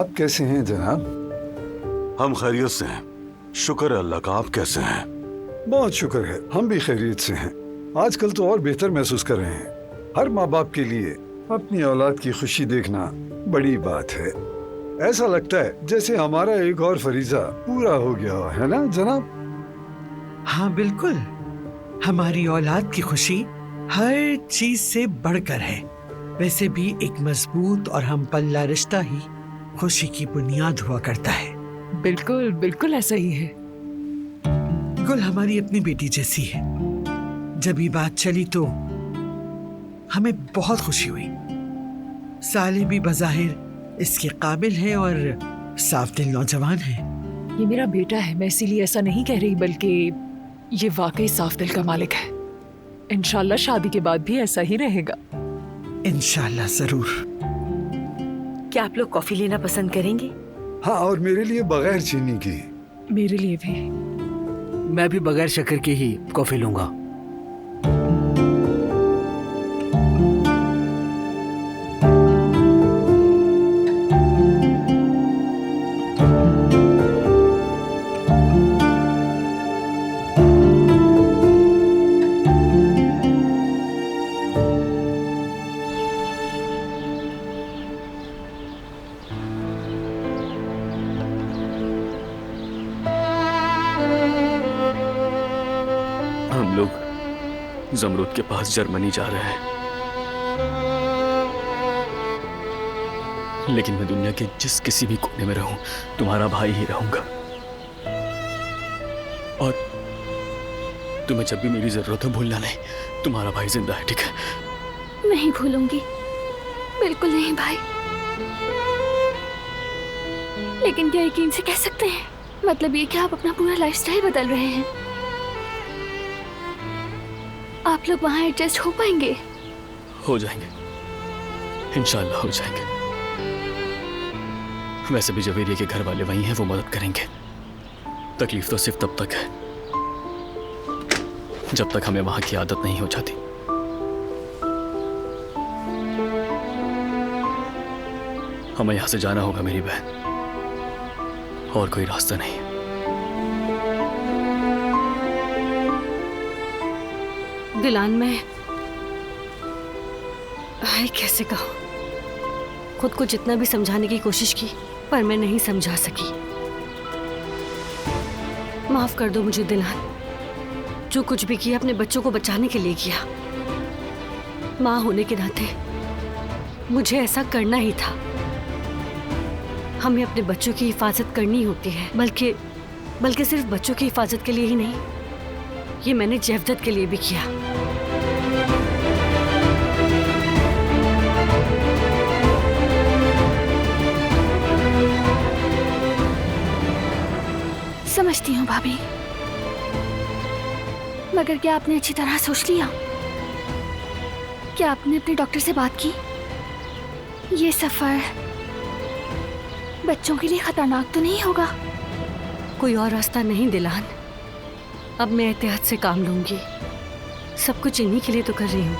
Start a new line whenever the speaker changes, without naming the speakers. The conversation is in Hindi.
आप कैसे हैं जनाब?
हम खैरियत से हैं, शुक्र है अल्लाह का। आप कैसे हैं?
बहुत शुक्र है, हम भी खैरियत से हैं। आजकल तो और बेहतर महसूस कर रहे हैं। हर माँ बाप के लिए अपनी औलाद की खुशी देखना बड़ी बात है। ऐसा लगता है जैसे हमारा एक और फरीजा पूरा हो गया हो, है ना जनाब?
हाँ बिल्कुल, हमारी औलाद की खुशी हर चीज से बढ़कर है। वैसे भी एक मजबूत और हम पल्ला रिश्ता ही खुशी की बुनियाद हुआ करता है।
बिल्कुल बिल्कुल ऐसा ही है।
गुल हमारी अपनी बेटी जैसी है। जब ये बात चली तो हमें बहुत खुशी हुई। साले भी बज़ाहिर इसके काबिल है और साफ दिल नौजवान है।
ये मेरा बेटा है, मैं इसीलिए ऐसा नहीं कह रही, बल्कि ये वाकई साफ दिल का मालिक है। इंशाल्लाह शादी के बाद भी ऐसा ही रहेगा।
इंशाल्लाह जरूर।
क्या आप लोग कॉफी लेना पसंद करेंगे?
हाँ, और मेरे लिए बगैर चीनी की।
मेरे लिए भी।
मैं भी बगैर शक्कर की ही कॉफी लूंगा।
हम लोग जमरूद के पास जर्मनी जा रहे हैं, लेकिन मैं दुनिया के जिस किसी भी कोने में रहूं, तुम्हारा भाई ही रहूंगा। और तुम्हें जब भी मेरी जरूरत हो भूलना नहीं, तुम्हारा भाई जिंदा है, ठीक है?
नहीं भूलूंगी, बिल्कुल नहीं भाई। लेकिन क्या यकीन से कह सकते हैं? मतलब ये कि आप अपना पूरा लाइफस्टाइल बदल रहे हैं। आप लोग वहाँ एडजस्ट हो पाएंगे?
हो जाएंगे, इंशाल्लाह हो जाएंगे। वैसे भी जवेरिया के घर वाले वही हैं, वो मदद करेंगे। तकलीफ तो सिर्फ तब तक है जब तक हमें वहां की आदत नहीं हो जाती। हमें यहां से जाना होगा मेरी बहन, और कोई रास्ता नहीं।
दिलान, मैं कैसे कहूं? खुद को जितना भी समझाने की कोशिश की, पर मैं नहीं समझा सकी। माफ कर दो मुझे दिलान। जो कुछ भी किया अपने बच्चों को बचाने के लिए किया। माँ होने के नाते मुझे ऐसा करना ही था। हमें अपने बच्चों की हिफाजत करनी होती है, बल्कि सिर्फ बच्चों की हिफाजत के लिए ही नहीं, ये मैंने जैवदत के लिए भी किया।
समझती हूँ भाभी, मगर क्या आपने अच्छी तरह सोच लिया? क्या आपने अपने डॉक्टर से बात की? ये सफर बच्चों के लिए खतरनाक तो नहीं होगा?
कोई और रास्ता नहीं दिलान। अब मैं एहतियात से काम लूंगी। सब कुछ इन्हीं के लिए तो कर रही हूँ।